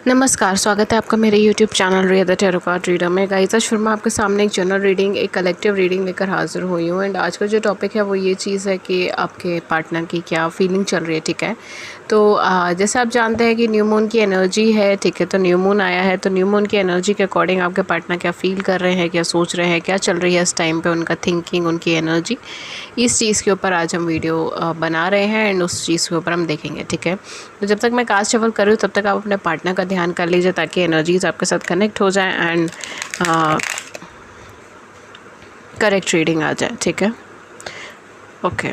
नमस्कार, स्वागत है आपका मेरे YouTube channel Riya the tarot card reader में। गाइस, आज फिर मैं आपके सामने एक जनरल रीडिंग, एक कलेक्टिव रीडिंग लेकर हाज़िर हुई हूँ। एंड आज का जो टॉपिक है वो ये चीज़ है कि आपके पार्टनर की क्या फीलिंग चल रही है, ठीक है। तो जैसे आप जानते हैं कि न्यू मून की एनर्जी है, ठीक है। तो न्यू मून आया है, तो न्यू मून की एनर्जी के अकॉर्डिंग आपके पार्टनर क्या फ़ील कर रहे हैं, क्या सोच रहे हैं, क्या चल रही है इस टाइम पर उनका थिंकिंग, उनकी एनर्जी, इस चीज़ के ऊपर आज हम वीडियो बना रहे हैं एंड उस चीज़ के ऊपर हम देखेंगे, ठीक है। तो जब तक मैं कास्ट शफल कर रही हूँ तब तक आप अपने पार्टनर का ध्यान कर लीजिए ताकि एनर्जीज आपके साथ कनेक्ट हो जाए एंड करेक्ट रीडिंग आ जाए, ठीक है। ओके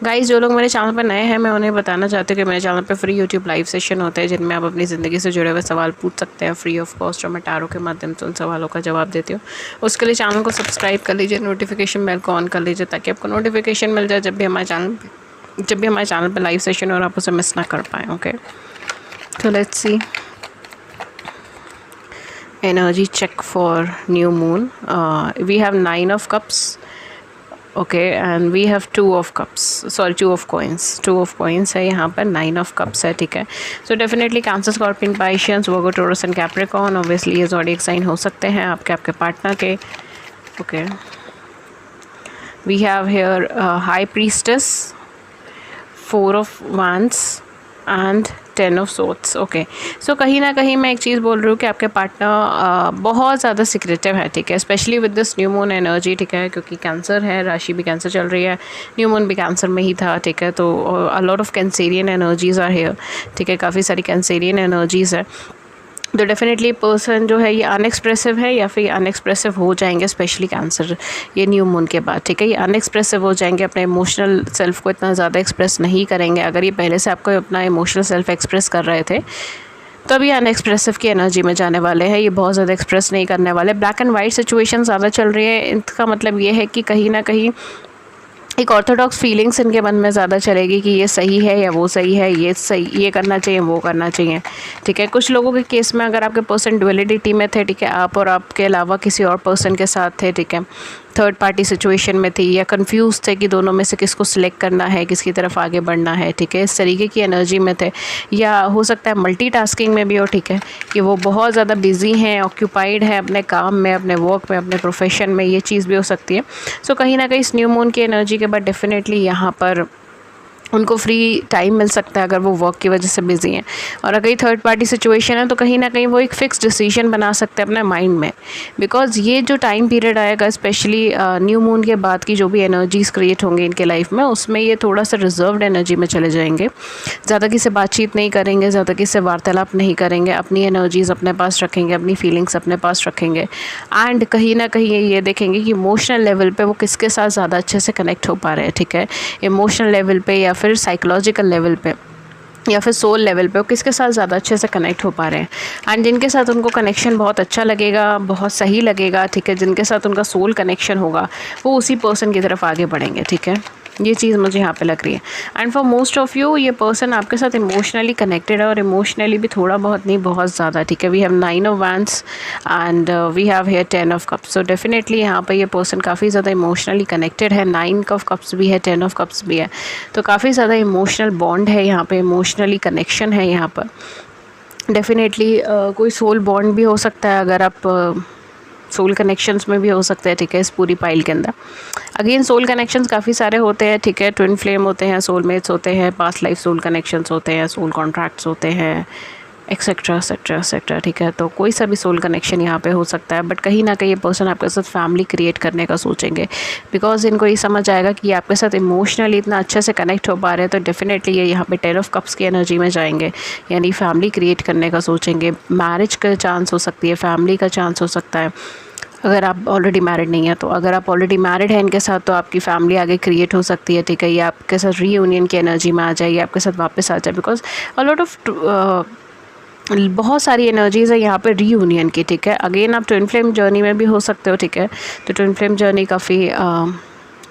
गाइस, जो लोग मेरे चैनल पर नए हैं मैं उन्हें बताना चाहती हूँ कि मेरे चैनल पर फ्री यूट्यूब लाइव सेशन होते हैं जिनमें आप अपनी ज़िंदगी से जुड़े हुए सवाल पूछ सकते हैं फ्री ऑफ कॉस्ट, और मैं टैरो के माध्यम से उन सवालों का जवाब देती हूँ। उसके लिए चैनल को सब्सक्राइब कर लीजिए, नोटिफिकेशन बेल को ऑन कर लीजिए ताकि आपको नोटिफिकेशन मिल जाए जब भी हमारे चैनल पर लाइव सेशन और आप उसे मिस ना कर पाएँ। Okay, so let's see energy check for new moon. We have 9 of cups, okay, and we have 2 of cups, sorry 2 of coins है यहाँ पर, 9 of cups है, ठीक है। So definitely Cancer, Scorpion, Pisces, Virgo, Taurus and Capricorn, obviously ये zodiac sign हो सकते हैं आपके पार्टनर के। okay, we have here High Priestess, 4 of Wands and 10 of swords. Okay, so कहीं ना कहीं मैं एक चीज़ बोल रही हूँ कि आपके पार्टनर बहुत ज़्यादा सिक्रेटिव है, ठीक है, specially with this new moon energy, ठीक है, क्योंकि कैंसर है, राशि भी कैंसर चल रही है, न्यू मून भी कैंसर में ही था, ठीक है। तो a lot of Cancerian energies are here, ठीक है, काफ़ी सारी कैंसेरियन एनर्जीज़ है। तो डेफिनेटली पर्सन जो है ये अनएक्सप्रेसिव है या फिर अनएक्सप्रेसिव हो जाएंगे, स्पेशली कैंसर ये न्यू मून के बाद, ठीक है। ये अनएक्सप्रेसिव हो जाएंगे, अपने इमोशनल सेल्फ को इतना ज़्यादा एक्सप्रेस नहीं करेंगे। अगर ये पहले से आपको अपना इमोशनल सेल्फ एक्सप्रेस कर रहे थे तो अभी अनएक्सप्रेसिव की एनर्जी में जाने वाले हैं, ये बहुत ज़्यादा एक्सप्रेस नहीं करने वाले। ब्लैक एंड वाइट सिचुएशन ज़्यादा चल रही है, इसका मतलब ये है कि कहीं ना कहीं एक ऑर्थोडॉक्स फीलिंग्स इनके मन में ज़्यादा चलेगी कि ये सही है या वो सही है, ये सही, ये करना चाहिए, वो करना चाहिए, ठीक है। कुछ लोगों के केस में अगर आपके पर्सन डुअलिटी में थे, ठीक है, आप और आपके अलावा किसी और पर्सन के साथ थे, ठीक है, थर्ड पार्टी सिचुएशन में थी या कंफ्यूज थे कि दोनों में से किसको सिलेक्ट करना है, किसकी तरफ आगे बढ़ना है, ठीक है, इस तरीके की एनर्जी में थे। या हो सकता है मल्टीटास्किंग में भी हो, ठीक है, कि वो बहुत ज़्यादा बिजी हैं, ऑक्यूपाइड हैं अपने काम में, अपने वर्क में, अपने प्रोफेशन में, ये चीज़ भी हो सकती है। सो कहीं ना कहीं इस न्यू मून की एनर्जी के बाद डेफिनेटली यहाँ पर उनको फ्री टाइम मिल सकता है अगर वो वर्क की वजह से बिज़ी हैं। और अगर थर्ड पार्टी सिचुएशन है तो कहीं ना कहीं वो एक फ़िक्स डिसीजन बना सकते हैं अपने माइंड में, बिकॉज़ ये जो टाइम पीरियड आएगा स्पेशली न्यू मून के बाद की जो भी एनर्जीज़ क्रिएट होंगी इनके लाइफ में, उसमें ये थोड़ा सा रिजर्व्ड एनर्जी में चले जाएंगे, ज़्यादा किसी से बातचीत नहीं करेंगे, ज़्यादा किसी से वार्तालाप नहीं करेंगे, अपनी एनर्जीज़ अपने पास रखेंगे, अपनी फीलिंग्स अपने पास रखेंगे। एंड कहीं ना कहीं ये देखेंगे कि इमोशनल लेवल पे वो किसके साथ ज़्यादा अच्छे से कनेक्ट हो पा रहे हैं, ठीक है, इमोशनल लेवल पे या फिर साइकोलॉजिकल लेवल पे या फिर सोल लेवल पे वो किसके साथ ज़्यादा अच्छे से कनेक्ट हो पा रहे हैं। एंड जिनके साथ उनको कनेक्शन बहुत अच्छा लगेगा, बहुत सही लगेगा, ठीक है, जिनके साथ उनका सोल कनेक्शन होगा वो उसी पर्सन की तरफ आगे बढ़ेंगे, ठीक है, ये चीज़ मुझे यहाँ पे लग रही है। And for most of you ये पर्सन आपके साथ इमोशनली कनेक्टेड है, और इमोशनली भी थोड़ा बहुत नहीं, बहुत ज़्यादा, ठीक है। We have 9 of wands and we have here 10 of cups. So definitely यहाँ पे ये पर्सन काफ़ी ज़्यादा इमोशनली कनेक्टेड है, 9 ऑफ कप्स भी है, 10 ऑफ कप्स भी है, तो काफ़ी ज़्यादा इमोशनल बॉन्ड है यहाँ पे, इमोशनली कनेक्शन है यहाँ पर। डेफिनेटली कोई सोल बॉन्ड भी हो सकता है, अगर आप सोल कनेक्शंस में भी हो सकते हैं, ठीक है, इस पूरी पाइल के अंदर। अगेन सोल कनेक्शंस काफ़ी सारे होते हैं, ठीक है, ट्विन फ्लेम होते हैं, सोलमेट्स होते हैं, पास्ट लाइफ सोल कनेक्शंस होते हैं, सोल कॉन्ट्रैक्ट्स होते हैं, एक्सेट्रा एक्सेट्रा एक्सेट्रा, ठीक है। तो कोई सा भी सोल कनेक्शन यहाँ पे हो सकता है, बट कहीं ना कहीं ये पर्सन आपके साथ फैमिली क्रिएट करने का सोचेंगे, बिकॉज इनको ये समझ आएगा कि आपके साथ इमोशनली इतना अच्छे से कनेक्ट हो पा रहे हैं, तो डेफिनेटली ये यहाँ पे 10 ऑफ कप्स की एनर्जी में जाएंगे, यानी फैमिली क्रिएट करने का सोचेंगे, मैरिज का चांस हो सकती है, फैमिली का चांस हो सकता है अगर आप ऑलरेडी मैरिड नहीं है तो। अगर आप ऑलरेडी मैरिड हैं इनके साथ तो आपकी फैमिली आगे क्रिएट हो सकती है, ठीक है, ये आपके साथ रीयूनियन की एनर्जी में आ जाए, ये आपके साथ वापस आ जाए, बिकॉज अ लॉट ऑफ बहुत सारी एनर्जीज़ है यहाँ पे रीयूनियन की, ठीक है। अगेन आप ट्विन फ्लेम जर्नी में भी हो सकते हो, ठीक है, तो ट्विन फ्लेम जर्नी काफ़ी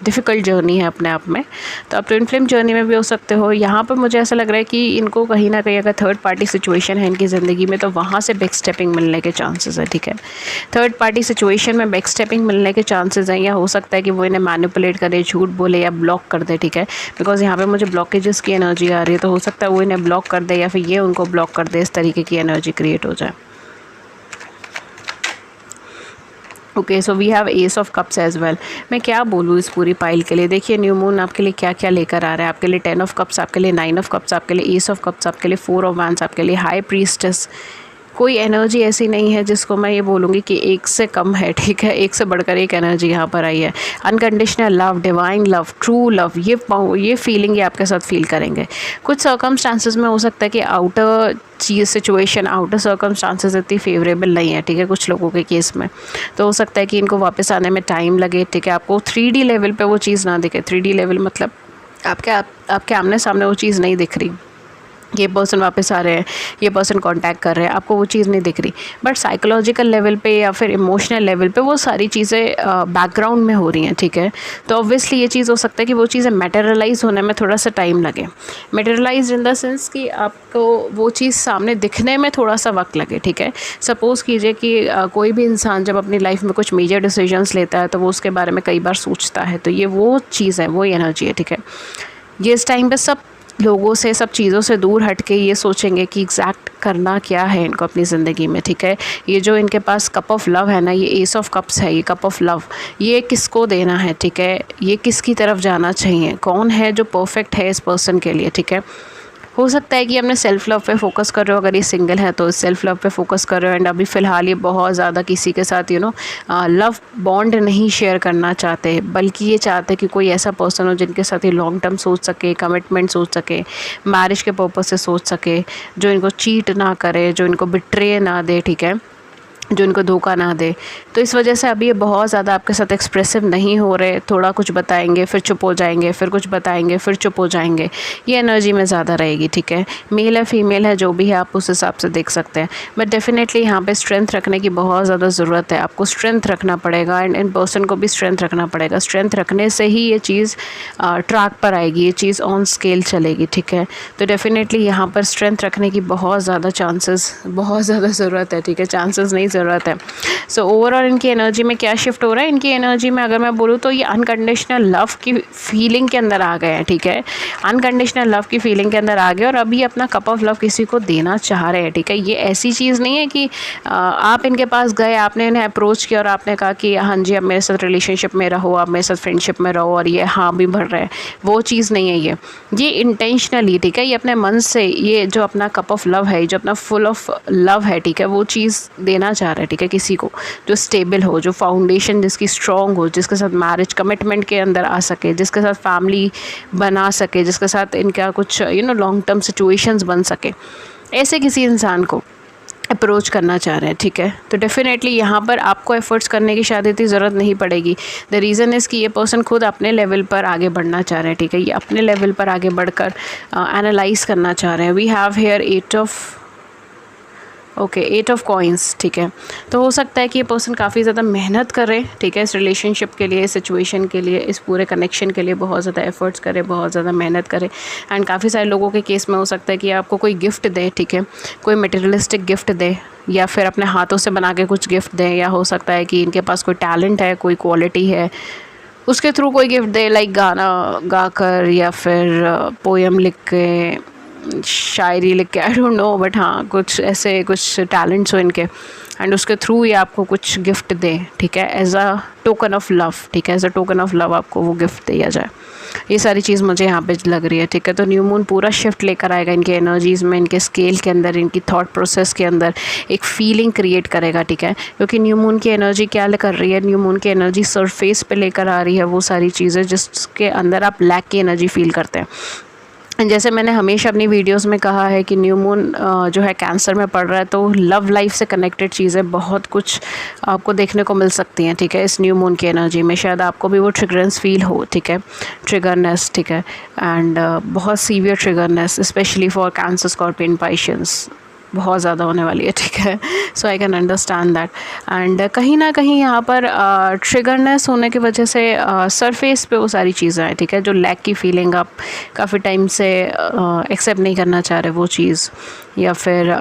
डिफ़िकल्ट जर्नी है अपने आप में। तो आप ट्विन फ्लेम जर्नी में भी हो सकते हो। यहाँ पर मुझे ऐसा लग रहा है कि इनको कहीं ना कहीं अगर थर्ड पार्टी सिचुएशन है इनकी ज़िंदगी में तो वहाँ से बैक स्टेपिंग मिलने के चांसेस है, ठीक है। थर्ड पार्टी सिचुएशन में बैक स्टेपिंग मिलने के चांसेस हैं, या हो सकता है कि वो इन्हें मैनिपुलेट करे, झूठ बोले या ब्लॉक कर दे, ठीक है। बिकॉज यहाँ पे मुझे ब्लॉकेजेस की एनर्जी आ रही है, तो हो सकता है वो इन्हें ब्लॉक कर दे या फिर ये उनको ब्लॉक कर दे, इस तरीके की एनर्जी क्रिएट हो जाए। Okay, so we have ace of cups as well. मैं क्या बोलूँ इस पूरी पाइल के लिए। देखिए न्यू मून आपके लिए क्या क्या लेकर आ रहा है। आपके लिए 10 ऑफ कप्स, आपके लिए 9 ऑफ कप्स, आपके लिए एस ऑफ कप्स, आपके लिए 4 ऑफ वैंड्स, आपके लिए हाई प्रीस्टेस। कोई एनर्जी ऐसी नहीं है जिसको मैं ये बोलूँगी कि एक से कम है, ठीक है। एक से बढ़कर एक एनर्जी यहाँ पर आई है। Unconditional love, divine love, true love, ये फीलिंग ये आपके साथ फील करेंगे। कुछ सर्कमस्टांसेस में हो सकता है कि आउटर चीज़ सिचुएशन, आउटर सर्कमस्टांसेस इतनी फेवरेबल नहीं है, ठीक है, कुछ लोगों के केस में। तो हो सकता है कि इनको वापस आने में टाइम लगे, ठीक है। आपको 3D लेवल पे वो चीज़ ना दिखे। 3D लेवल मतलब आपके आमने सामने वो चीज़ नहीं दिख रही, ये पर्सन वापस आ रहे हैं, ये पर्सन कांटेक्ट कर रहे हैं, आपको वो चीज़ नहीं दिख रही। बट साइकोलॉजिकल लेवल पे या फिर इमोशनल लेवल पे वो सारी चीज़ें बैकग्राउंड में हो रही हैं, ठीक है। तो ऑब्वियसली ये चीज़ हो सकता है कि वो चीज़ें मटेरियलाइज होने में थोड़ा सा टाइम लगे। मटेरियलाइज इन द सेंस कि आपको वो चीज़ सामने दिखने में थोड़ा सा वक्त लगे, ठीक है। सपोज़ कीजिए कि कोई भी इंसान जब अपनी लाइफ में कुछ मेजर डिसीजंस लेता है तो वो उसके बारे में कई बार सोचता है। तो ये वो चीज़ है, वो एनर्जी है, ठीक है। ये इस टाइम पे सब लोगों से, सब चीज़ों से दूर हट के ये सोचेंगे कि एग्जैक्ट करना क्या है इनको अपनी ज़िंदगी में, ठीक है। ये जो इनके पास कप ऑफ लव है ना, ये एस ऑफ कप्स है, ये कप ऑफ लव, ये किसको देना है, ठीक है। ये किसकी तरफ जाना चाहिए, कौन है जो परफेक्ट है इस पर्सन के लिए, ठीक है। हो सकता है कि अपने सेल्फ़ लव पे फोकस कर रहे हो, अगर ये सिंगल है तो सेल्फ़ लव पे फोकस कर रहे हो। एंड अभी फ़िलहाल ये बहुत ज़्यादा किसी के साथ लव बॉन्ड नहीं शेयर करना चाहते, बल्कि ये चाहते कि कोई ऐसा पर्सन हो जिनके साथ ये लॉन्ग टर्म सोच सके, कमिटमेंट सोच सके, मैरिज के पर्पज़ से सोच सके, जो इनको चीट ना करे, जो इनको बिट्रे ना दे, ठीक है, जो इनको धोखा ना दे। तो इस वजह से अभी ये बहुत ज़्यादा आपके साथ एक्सप्रेसिव नहीं हो रहे। थोड़ा कुछ बताएंगे फिर चुप हो जाएंगे, फिर कुछ बताएंगे फिर चुप हो जाएंगे, ये एनर्जी में ज़्यादा रहेगी, ठीक है। मेल है फीमेल है जो भी है आप उस हिसाब से देख सकते हैं। बट डेफिनेटली यहाँ पे स्ट्रेंथ रखने की बहुत ज़्यादा ज़रूरत है। आपको स्ट्रेंथ रखना पड़ेगा एंड इन पर्सन को भी स्ट्रेंथ रखना पड़ेगा। स्ट्रेंथ रखने से ही ये चीज़ ट्रैक पर आएगी, ये चीज़ ऑन स्केल चलेगी, ठीक है। तो डेफिनेटली यहाँ पर स्ट्रेंथ रखने की बहुत ज़्यादा ज़रूरत है, ठीक है। चांसेस नहीं, ज़रूरत है। सो ओवरऑल इनकी एनर्जी में क्या शिफ्ट हो रहा है, इनकी एनर्जी में अगर मैं बोलूँ तो ये अनकंडीशनल लव की फीलिंग के अंदर आ गए हैं, ठीक है। अनकंडीशनल लव की फीलिंग के अंदर आ गए और अभी अपना कप ऑफ लव किसी को देना चाह रहे हैं, ठीक है। ये ऐसी चीज़ नहीं है कि आप इनके पास गए, आपने इन्हें अप्रोच किया और आपने कहा कि हाँ जी आप मेरे साथ रिलेशनशिप में रहो, आप मेरे साथ फ्रेंडशिप में रहो, और ये हाँ भी भर रहे हैं। वो चीज़ नहीं है ये इंटेंशनली, ठीक है। ये अपने मन से ये जो अपना कप ऑफ लव है, जो अपना फुल ऑफ लव है, ठीक है, वो चीज़ देना चाह रहा है, ठीक है। किसी को जो स्टेबल हो, जो फाउंडेशन जिसकी स्ट्रॉन्ग हो, जिसके साथ मैरिज कमिटमेंट के अंदर आ सके, जिसके साथ फैमिली बना सके, जिसके साथ इनका कुछ लॉन्ग टर्म सिचुएशंस बन सके, ऐसे किसी इंसान को अप्रोच करना चाह रहे हैं, ठीक है। तो डेफिनेटली यहाँ पर आपको एफर्ट्स करने की शायद इतनी ज़रूरत नहीं पड़ेगी। द रीज़न इज़ कि ये पर्सन खुद अपने लेवल पर आगे बढ़ना चाह रहे हैं, ठीक है। ये अपने लेवल पर आगे बढ़कर एनालाइज करना चाह रहे हैं। We have here 8 of coins, ठीक है। तो हो सकता है कि ये पर्सन काफ़ी ज़्यादा मेहनत करे, ठीक है, इस रिलेशनशिप के लिए, इस सिचुएशन के लिए, इस पूरे कनेक्शन के लिए बहुत ज़्यादा एफर्ट्स करे, बहुत ज़्यादा मेहनत करे। एंड काफ़ी सारे लोगों के केस में हो सकता है कि आपको कोई गिफ्ट दे, ठीक है, कोई मटेरियलिस्टिक गिफ्ट दे, या फिर अपने हाथों से बना के कुछ गिफ्ट दें, या हो सकता है कि इनके पास कोई टैलेंट है, कोई क्वालिटी है, उसके थ्रू कोई गिफ्ट दे, लाइक गाना गाकर या फिर पोएम लिख के, शायरी लिख के, आई डोंट नो, बट हाँ कुछ ऐसे कुछ टैलेंट्स हो इनके, एंड उसके थ्रू ये आपको कुछ गिफ्ट दें, ठीक है, as a token of love, ठीक है, as a token of love आपको वो गिफ्ट दिया जाए। ये सारी चीज़ मुझे यहाँ पे लग रही है, ठीक है। तो न्यू मून पूरा शिफ्ट लेकर आएगा इनके एनर्जीज़ में, इनके स्केल के अंदर, इनकी थॉट प्रोसेस के अंदर एक फीलिंग क्रिएट करेगा, ठीक है। क्योंकि न्यू मून की एनर्जी क्या कर रही है, न्यू मून की एनर्जी सरफेस पे लेकर आ रही है वो सारी चीज़ें जिसके अंदर आप लैक की एनर्जी फील करते हैं। जैसे मैंने हमेशा अपनी वीडियोस में कहा है कि न्यू मून जो है कैंसर में पड़ रहा है, तो लव लाइफ से कनेक्टेड चीज़ें बहुत कुछ आपको देखने को मिल सकती हैं, ठीक है। इस न्यू मून की एनर्जी में शायद आपको भी वो ट्रिगरेंस फील हो, ठीक है, ट्रिगरनेस, ठीक है, एंड बहुत severe triggerness, specially for Cancer, Scorpion, Pisceans, बहुत ज़्यादा होने वाली है, ठीक है। So I can understand that. And कहीं ना कहीं यहाँ पर ट्रिगरनेस होने की वजह से सरफेस पे वो सारी चीज़ें हैं, ठीक है। जो लैक की फीलिंग आप काफ़ी टाइम से एक्सेप्ट नहीं करना चाह रहे वो चीज़, या फिर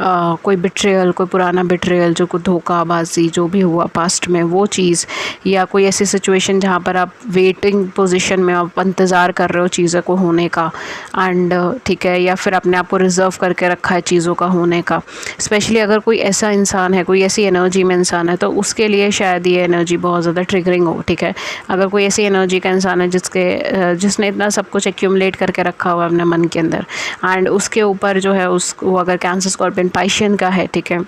कोई बिट्रेयल, कोई पुराना बिट्रेयल, जो कोई धोखाबाजी जो भी हुआ पास्ट में वो चीज़, या कोई ऐसी सिचुएशन जहाँ पर आप वेटिंग पोजीशन में आप इंतज़ार कर रहे हो चीज़ों को होने का, एंड ठीक है, या फिर अपने आप को रिज़र्व करके रखा है चीज़ों का होने का। स्पेशली अगर कोई ऐसा इंसान है, कोई ऐसी एनर्जी में इंसान है, तो उसके लिए शायद ये एनर्जी बहुत ज़्यादा ट्रिगरिंग हो, ठीक है। अगर कोई ऐसी एनर्जी का इंसान है जिसने इतना सब कुछ एक्यूमुलेट करके रखा हुआ है अपने मन के अंदर, एंड उसके ऊपर जो है उसको अगर कैंसर, स्कॉर्पियन, पाइशियन का है, ठीक है,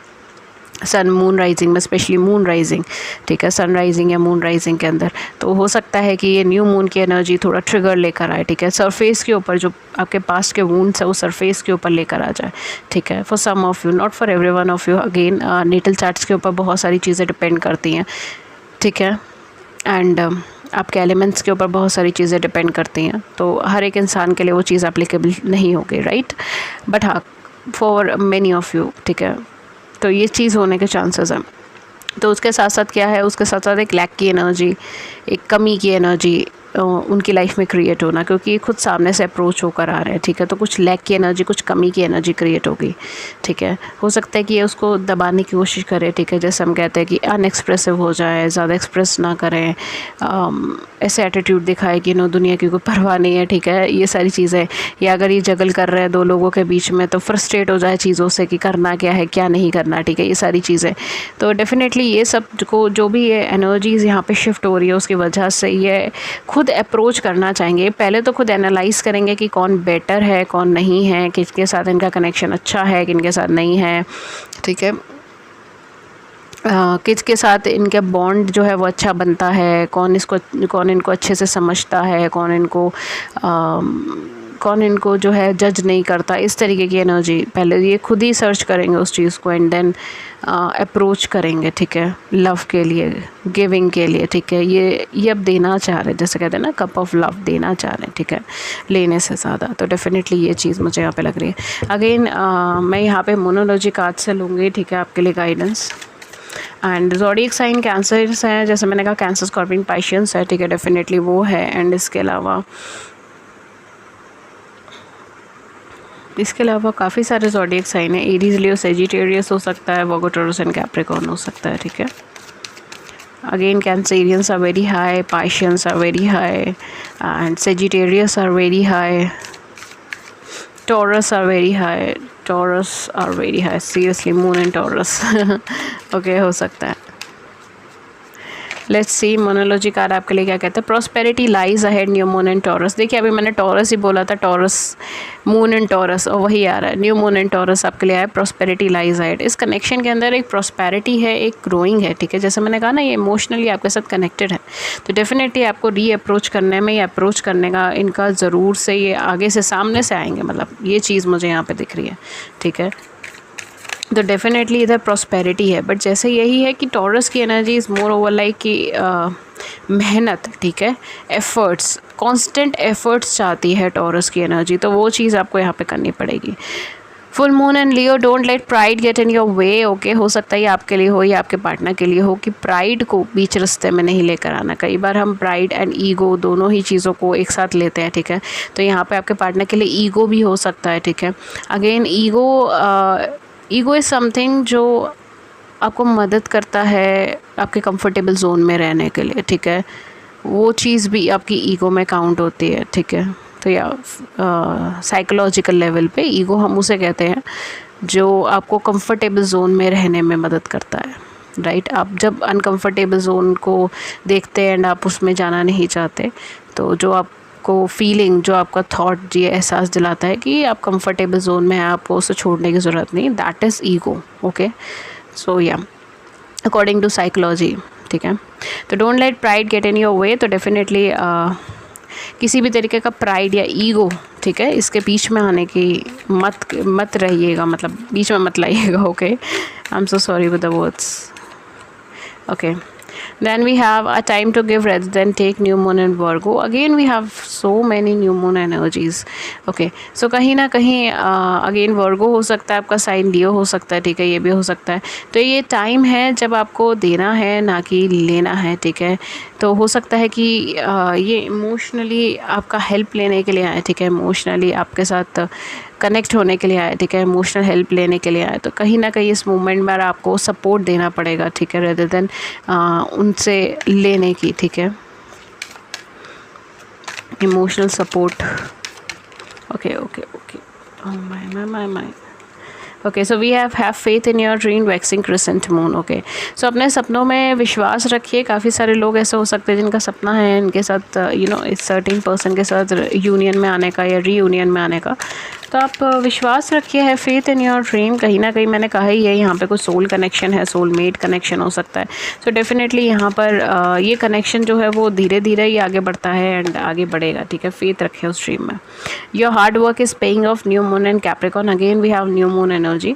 सन मून राइजिंग में, स्पेशली मून राइजिंग, ठीक है, सन राइजिंग या मून राइजिंग के अंदर, तो हो सकता है कि ये न्यू मून की एनर्जी थोड़ा ट्रिगर लेकर आए, ठीक है। सरफेस के ऊपर जो आपके पास्ट के वूंड्स है वो सरफेस के ऊपर लेकर आ जाए, ठीक है। For some of you, not for every one of you. Again natal charts के ऊपर बहुत सारी चीज़ें डिपेंड करती हैं, ठीक है, एंड आपके एलिमेंट्स के ऊपर बहुत सारी चीज़ें डिपेंड करती हैं, तो हर एक इंसान के लिए वो चीज़ एप्लीकेबल नहीं होगी, राइट। बट हाँ, फॉर मेनी ऑफ यू, ठीक है, तो ये चीज़ होने के चांसेस हैं। तो उसके साथ साथ क्या है, उसके साथ साथ एक लैक की एनर्जी, एक कमी की एनर्जी उनकी लाइफ में क्रिएट होना, क्योंकि खुद सामने से अप्रोच होकर आ रहे हैं, ठीक है। तो कुछ लैक की एनर्जी, कुछ कमी की एनर्जी क्रिएट होगी, ठीक है। हो सकता है कि ये उसको दबाने की कोशिश करे, ठीक है। जैसे हम कहते हैं कि अनएक्सप्रेसिव हो जाए, ज़्यादा एक्सप्रेस ना करें, ऐसे एटीट्यूड दिखाए कि नो दुनिया की कोई परवाह नहीं है, ठीक है, ये सारी चीज़ें। या अगर ये जगल कर रहे हैं दो लोगों के बीच में, तो फ्रस्ट्रेट हो जाए चीज़ों से कि करना क्या है, क्या नहीं करना, ठीक है, ये सारी चीज़ें। तो डेफिनेटली ये सब को जो भी ये एनर्जीज़ यहाँ पे शिफ्ट हो रही है उसकी वजह से ये खुद अप्रोच करना चाहेंगे। पहले तो खुद एनालाइज़ करेंगे कि कौन बेटर है, कौन नहीं है, किसके साथ इनका कनेक्शन अच्छा है, किनके साथ नहीं है, ठीक है। किसके साथ इनके बॉन्ड जो है वो अच्छा बनता है, कौन इनको अच्छे से समझता है, कौन इनको जो है जज नहीं करता, इस तरीके की एनर्जी पहले ये खुद ही सर्च करेंगे उस चीज़ को, एंड देन अप्रोच करेंगे, ठीक है, लव के लिए, गिविंग के लिए, ठीक है। ये अब देना चाह रहे हैं, जैसे कहते हैं ना, कप ऑफ लव देना चाह रहे हैं, ठीक है, लेने से ज़्यादा। तो डेफिनेटली ये चीज़ मुझे यहाँ पे लग रही है। अगेन मैं यहाँ पे मोनोलॉजी कार्ड से लूँगी, ठीक है, आपके लिए guidance. And zodiac sign Cancers हैं, जैसे मैंने कहा कैंसर, स्कॉर्पियन, पाइशियंस है, ठीक है, डेफिनेटली वो है। एंड इसके अलावा काफ़ी सारे ज़ोडिएक साइन है। एरीज, लियो, सेजिटेरियस हो सकता है, वर्गो, टॉरस एंड कैप्रिकॉर्न हो सकता है, ठीक है। Again Cancerians are very high, Pisceans are very high, and Sagittarius are very high, Taurus are very high, seriously moon and Taurus okay, हो सकता है। लेट्स सी मोनोलॉजी कार्ड आपके लिए क्या कहते हैं। Prosperity lies ahead, new moon and taurus. देखिए अभी मैंने टॉरस ही बोला था, टॉरस, मून एंड टॉरस, और वही आ रहा है, न्यू मून एंड टॉरस आपके लिए आया। प्रॉस्पेरिटी लाइज अहेड, इस कनेक्शन के अंदर एक प्रॉस्पेरिटी है, एक ग्रोइंग है, ठीक है। जैसे मैंने कहा ना, ये इमोशनली आपके साथ कनेक्टेड है, तो डेफिनेटली आपको री अप्रोच करने में, या अप्रोच करने का इनका ज़रूर से ये आगे से सामने से आएंगे, मतलब ये चीज़ मुझे यहाँ पर दिख रही है, ठीक है। तो डेफिनेटली इधर प्रॉस्पेरिटी है, बट जैसे यही है कि टॉरस की energy is more over like कि मेहनत, ठीक है, एफर्ट्स, कांस्टेंट एफर्ट्स चाहती है टॉरस की एनर्जी, तो वो चीज़ आपको यहाँ पे करनी पड़ेगी। Full moon and Leo, don't let pride get in your way, okay. हो सकता है ये आपके लिए हो या आपके पार्टनर के लिए हो कि प्राइड को बीच रास्ते में नहीं लेकर आना। कई बार हम प्राइड एंड ईगो दोनों ही चीज़ों को एक साथ लेते हैं, ठीक है। तो यहाँ पे आपके पार्टनर के लिए ईगो भी हो सकता है, ठीक है। अगेन ईगो इज़ समथिंग जो आपको मदद करता है आपके कंफर्टेबल जोन में रहने के लिए, ठीक है। वो चीज़ भी आपकी ईगो में काउंट होती है, ठीक है। तो या साइकोलॉजिकल लेवल पे ईगो हम उसे कहते हैं जो आपको कंफर्टेबल जोन में रहने में मदद करता है, राइट। आप जब अनकंफर्टेबल जोन को देखते हैं एंड आप उसमें जाना नहीं चाहते, तो जो आपको फीलिंग, जो आपका थॉट ये एहसास दिलाता है कि आप कंफर्टेबल जोन में हैं, आपको उसे छोड़ने की ज़रूरत नहीं, दैट इज़ ईगो, ओके। सो या अकॉर्डिंग टू साइकोलॉजी, ठीक है। तो don't let pride get in your way, तो डेफिनेटली किसी भी तरीके का प्राइड या ईगो, ठीक है, इसके बीच में आने की मत रहिएगा, मतलब बीच में मत लाइएगा, okay. I am so sorry with the words, okay. Then we have a time to give rather than take, new moon in Virgo. Again we have so many new moon energies. Okay, so कहीं ना कहीं again वर्गो हो सकता है, आपका sign लियो हो सकता है, ठीक है, ये भी हो सकता है। तो ये टाइम है जब आपको देना है ना कि लेना है, ठीक है। तो हो सकता है कि ये इमोशनली आपका हेल्प लेने के लिए आए, ठीक है, इमोशनली आपके साथ कनेक्ट होने के लिए आए, ठीक है, इमोशनल हेल्प लेने के लिए आए। तो कहीं ना कहीं इस मूवमेंट में आपको सपोर्ट देना पड़ेगा, ठीक है, रेदर देन उनसे लेने की, ठीक है, emotional support. Okay okay okay, my okay, so we have faith in your dream waxing crescent moon. Okay, so अपने सपनों में विश्वास रखिए। काफ़ी सारे लोग ऐसे हो सकते हैं जिनका सपना है इनके साथ इस सर्टेन पर्सन के साथ यूनियन में आने का या रीयूनियन में आने का। तो आप विश्वास रखिए, है फेथ इन योर ड्रीम। कहीं ना कहीं मैंने कहा ही है, यहाँ पे कुछ सोल कनेक्शन है, सोलमेट कनेक्शन हो सकता है। सो डेफिनेटली यहाँ पर ये कनेक्शन जो है वो धीरे धीरे ही आगे बढ़ता है एंड आगे बढ़ेगा, ठीक है, फेथ रखिए उस ड्रीम में। Your hard work is paying off, new moon and Capricorn. Again we have new moon energy.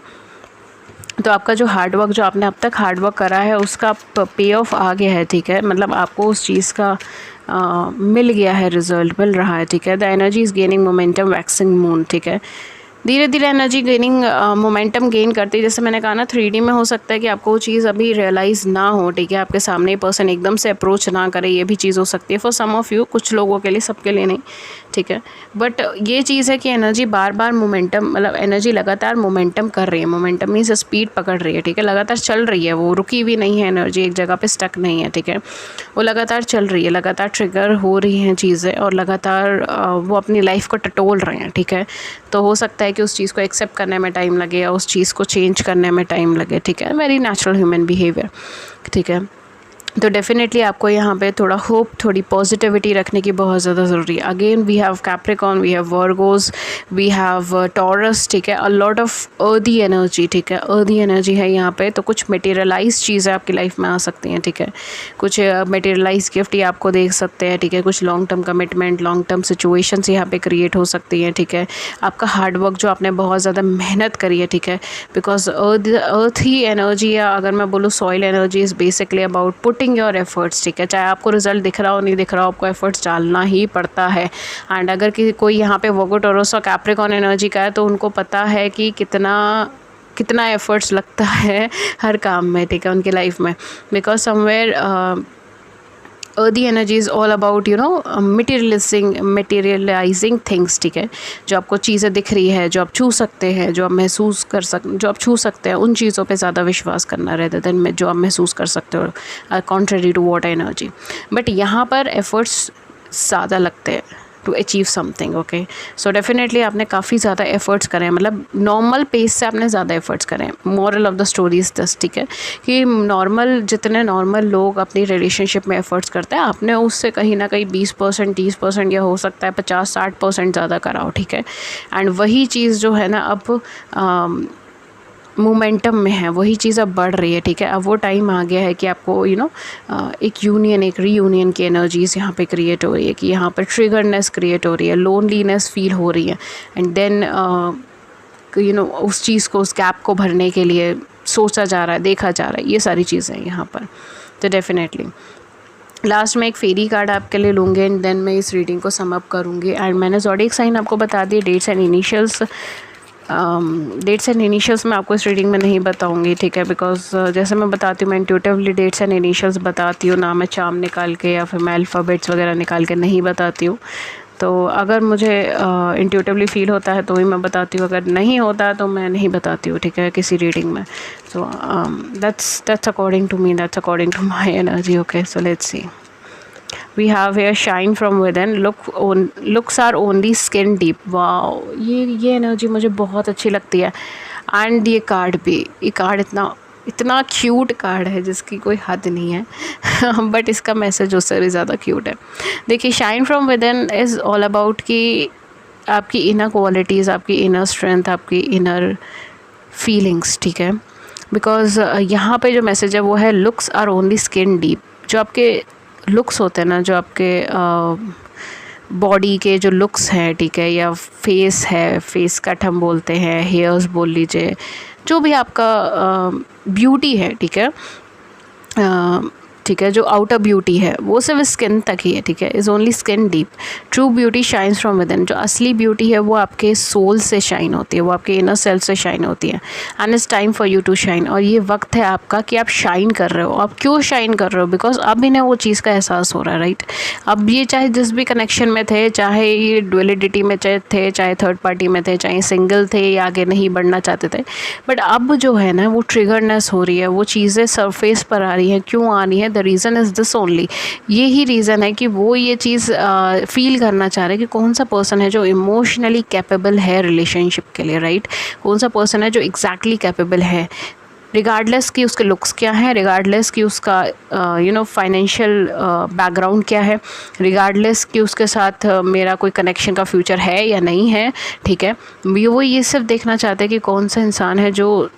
तो आपका जो हार्ड वर्क, जो आपने अब तक हार्ड वर्क करा है, उसका पे ऑफ आ गया है, ठीक है, मतलब आपको उस चीज़ का मिल गया है, रिजल्ट मिल रहा है, ठीक है। The energy is gaining momentum waxing moon, ठीक है, धीरे धीरे एनर्जी गेनिंग मोमेंटम गेन करती है। जैसे मैंने कहा ना, 3D में हो सकता है कि आपको वो चीज़ अभी रियलाइज़ ना हो, ठीक है, आपके सामने पर्सन एकदम से अप्रोच ना करे, ये भी चीज़ हो सकती है फॉर सम ऑफ़ यू, कुछ लोगों के लिए, सबके लिए नहीं, ठीक है। बट ये चीज़ है कि एनर्जी बार बार मोमेंटम, मतलब एनर्जी लगातार मोमेंटम कर रही है। मोमेंटम मीन्स स्पीड पकड़ रही है, ठीक है, लगातार चल रही है, वो रुकी हुई नहीं है, एनर्जी एक जगह पे स्टक नहीं है, ठीक है, वो लगातार चल रही है, लगातार ट्रिगर हो रही हैं चीज़ें और लगातार वो अपनी लाइफ को टटोल रहे हैं, ठीक है। तो हो सकता है कि उस चीज़ को एक्सेप्ट करने में टाइम लगे या उस चीज़ को चेंज करने में टाइम लगे, ठीक है, वेरी नेचुरल ह्यूमन बिहेवियर, ठीक है। तो डेफिनेटली आपको यहाँ पे थोड़ा होप, थोड़ी पॉजिटिविटी रखने की बहुत ज़्यादा ज़रूरी है। Again we have Capricorn, we have Virgos, we have Taurus, ठीक है, a lot of earthy energy, ठीक है, अर्दी एनर्जी है यहाँ पे। तो कुछ मटेरियलाइज चीज़ें आपकी लाइफ में आ सकती हैं, ठीक है, कुछ मटेरियलाइज गिफ्ट ये आपको देख सकते हैं, ठीक है, कुछ long term commitment, long term situations यहाँ पे क्रिएट हो सकती हैं, ठीक है। आपका हार्ड वर्क जो आपने बहुत ज़्यादा मेहनत करी है, ठीक है, बिकॉज अर्थ ही एनर्जी, या अगर मैं बोलूँ soil energy is basically about putting your efforts, ठीक है, चाहे आपको रिजल्ट दिख रहा हो नहीं दिख रहा हो, आपको एफर्ट्स डालना ही पड़ता है। एंड अगर कोई यहाँ पे वर्गो, टॉरस और कैप्रिकॉर्न एनर्जी का है तो उनको पता है कि कितना एफर्ट्स लगता है हर काम में, ठीक है, उनकी लाइफ में, because somewhere earthy energy is all about materialising things, ठीक है, जो आपको चीज़ें दिख रही है, जो आप छू सकते हैं, जो आप महसूस कर जो आप छू सकते हैं, उन चीज़ों पे ज़्यादा विश्वास करना रहता है जो आप महसूस कर सकते हो, contrary to water energy. But यहाँ पर एफर्ट्स ज़्यादा लगते हैं to achieve something. Okay, so definitely आपने काफ़ी ज़्यादा एफर्ट्स करें, मतलब नॉर्मल पेस से आपने ज़्यादा एफर्ट्स करें। Moral of the story is this, ठीक है, कि जितने नॉर्मल लोग अपनी रिलेशनशिप में एफर्ट्स करते हैं, आपने उससे कहीं ना कहीं 20%, 30% या हो सकता है 50-60% ज़्यादा कराओ, ठीक है। एंड वही चीज़ जो है ना अब मोमेंटम में है, वही चीज़ अब बढ़ रही है, ठीक है। अब वो टाइम आ गया है कि आपको एक यूनियन, एक रीयूनियन की एनर्जीज़ यहाँ पे क्रिएट हो रही है, कि यहाँ पर ट्रिगरनेस क्रिएट हो रही है, लोनलीनेस फील हो रही है, एंड देन उस चीज़ को, उस गैप को भरने के लिए सोचा जा रहा है, देखा जा रहा है, ये सारी चीज़ें हैं यहाँ पर। तो डेफिनेटली लास्ट में एक फेरी कार्ड आपके लिए लूँगी एंड देन मैं इस रीडिंग को सम अप करूँगी। एंड मैंने ज़ोडिएक साइन आपको बता दिए, डेट्स एंड इनिशियल्स मैं आपको इस रीडिंग में नहीं बताऊंगी, ठीक है, बिकॉज जैसे मैं बताती हूँ, मैं इंट्यूटिवली डेट्स एंड इनिशियल्स बताती हूँ ना, मैं चार्म निकाल के या फिर मैं अल्फ़ाबेट्स वगैरह निकाल के नहीं बताती हूँ। तो अगर मुझे इंट्यूटिवली फील होता है तो ही मैं बताती हूँ, अगर नहीं होता तो मैं नहीं बताती हूँ, ठीक है, किसी रीडिंग में। So that's according to me, that's according to my energy. Okay, so let's see. We have here shine from within, looks are only skin deep। Wow, ये एनर्जी मुझे बहुत अच्छी लगती है। एंड ये कार्ड भी, ये कार्ड इतना क्यूट कार्ड है जिसकी कोई हद नहीं है बट इसका मैसेज उससे भी ज़्यादा क्यूट है। देखिए, shine from within is all about कि आपकी इनर क्वालिटीज़, आपकी इनर स्ट्रेंथ, आपकी इनर फीलिंग्स, ठीक है, बिकॉज यहाँ पे जो मैसेज है वो है looks are only skin deep. जो आपके लुक्स होते हैं ना, जो आपके बॉडी के जो लुक्स हैं, ठीक है, या फेस है, फेस कट हम बोलते हैं, हेयर्स बोल लीजिए, जो भी आपका ब्यूटी है, ठीक है, ठीक है, जो आउटर ब्यूटी है वो सिर्फ स्किन तक ही है, ठीक है, is only skin deep. True beauty shines from within, जो असली ब्यूटी है वो आपके सोल से शाइन होती है, वो आपके इनर सेल्फ से शाइन होती है। And it's time for you to shine, और ये वक्त है आपका कि आप शाइन कर रहे हो। आप क्यों शाइन कर रहे हो? बिकॉज अब इन्हें वो चीज़ का एहसास हो रहा है, राइट। अब ये चाहे जिस भी कनेक्शन में थे, चाहे ये डुअलिटी में थे, चाहे थर्ड पार्टी में थे, चाहे सिंगल थे या आगे नहीं बढ़ना चाहते थे, बट अब जो है ना वो ट्रिगरनेस हो रही है, वो चीज़ें सरफेस पर आ रही हैं। क्यों आ रही है? The reason is this only, यही रीज़न है कि वो ये चीज़ फील करना चाह रहे हैं कि कौन सा पर्सन है जो इमोशनली कैपेबल है रिलेशनशिप के लिए, राइट। कौन सा पर्सन है जो एग्जैक्टली कैपेबल है, रिगार्डलेस कि उसके लुक्स क्या हैं, रिगार्डलेस कि उसका फाइनेंशियल बैकग्राउंड क्या है, रिगार्डलेस कि उसके साथ मेरा कोई कनेक्शन का फ्यूचर है या नहीं है, ठीक है। वो ये सिर्फ देखना चाहते हैं कि कौन सा इंसान है जो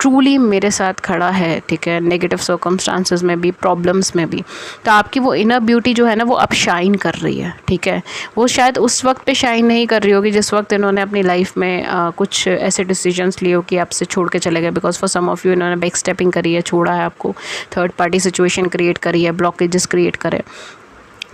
ट्रूली मेरे साथ खड़ा है, ठीक है, नेगेटिव सर्कमस्टांसेस में भी, प्रॉब्लम्स में भी। तो आपकी वो इनर ब्यूटी जो है ना वो अब शाइन कर रही है, ठीक है। वो शायद उस वक्त पे शाइन नहीं कर रही होगी जिस वक्त इन्होंने अपनी लाइफ में कुछ ऐसे डिसीजंस लिए हो कि आपसे छोड़ के चले गए, because for some of you इन्होंने बैक स्टेपिंग करी है, छोड़ा है आपको, थर्ड पार्टी सिचुएशन क्रिएट करी है, ब्लॉकेजेस क्रिएट करे।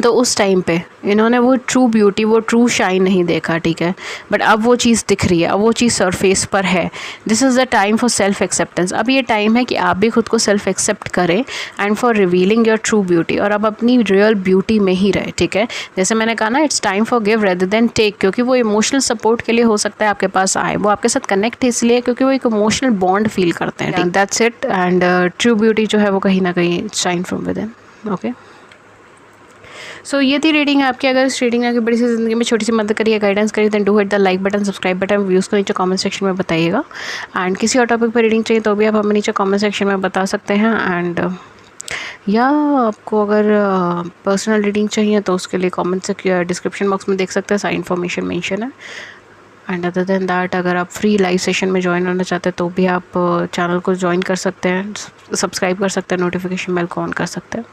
तो उस टाइम पे इन्होंने वो ट्रू ब्यूटी, वो ट्रू शाइन नहीं देखा, ठीक है। बट अब वो चीज़ दिख रही है, अब वो चीज़ सरफेस पर है। This is the time for self acceptance. अब ये टाइम है कि आप भी खुद को सेल्फ एक्सेप्ट करें and for revealing your true beauty, और अब अपनी रियल ब्यूटी में ही रहे, ठीक है। जैसे मैंने कहा ना, it's time for give rather than take, क्योंकि वो इमोशनल सपोर्ट के लिए हो सकता है आपके पास आए, वो आपके साथ कनेक्ट इसलिए क्योंकि वो एक इमोशनल बॉन्ड फील करते हैं, ठीक। That's it. And true beauty जो है वो कहीं ना कहीं shine from within. Okay, so ये थी रीडिंग आपकी। अगर इस रीडिंग ने आपकी बड़ी सी ज़िंदगी में छोटी सी मदद करी है, गाइडेंस करी, then do hit the like button, subscribe button, views को नीचे कमेंट सेक्शन में बताइएगा। एंड किसी और टॉपिक पर रीडिंग चाहिए तो भी आप हमें नीचे कमेंट सेक्शन में बता सकते हैं। एंड या आपको अगर पर्सनल रीडिंग चाहिए तो उसके लिए कमेंट से डिस्क्रिप्शन बॉक्स में देख सकते हैं, सारी इन्फॉर्मेशन मेंशन है। एंड अदर देन दैट, अगर आप फ्री लाइव सेशन में ज्वाइन होना चाहते हैं तो भी आप चैनल को ज्वाइन कर सकते हैं, सब्सक्राइब कर सकते हैं, नोटिफिकेशन बेल को ऑन कर सकते हैं।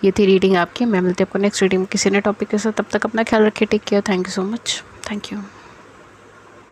ये थी रीडिंग आपकी। मैं मिलती हूँ आपको नेक्स्ट रीडिंग में किसी नए टॉपिक के साथ। तब तक अपना ख्याल रखिए। Take care. Thank you so much. Thank you.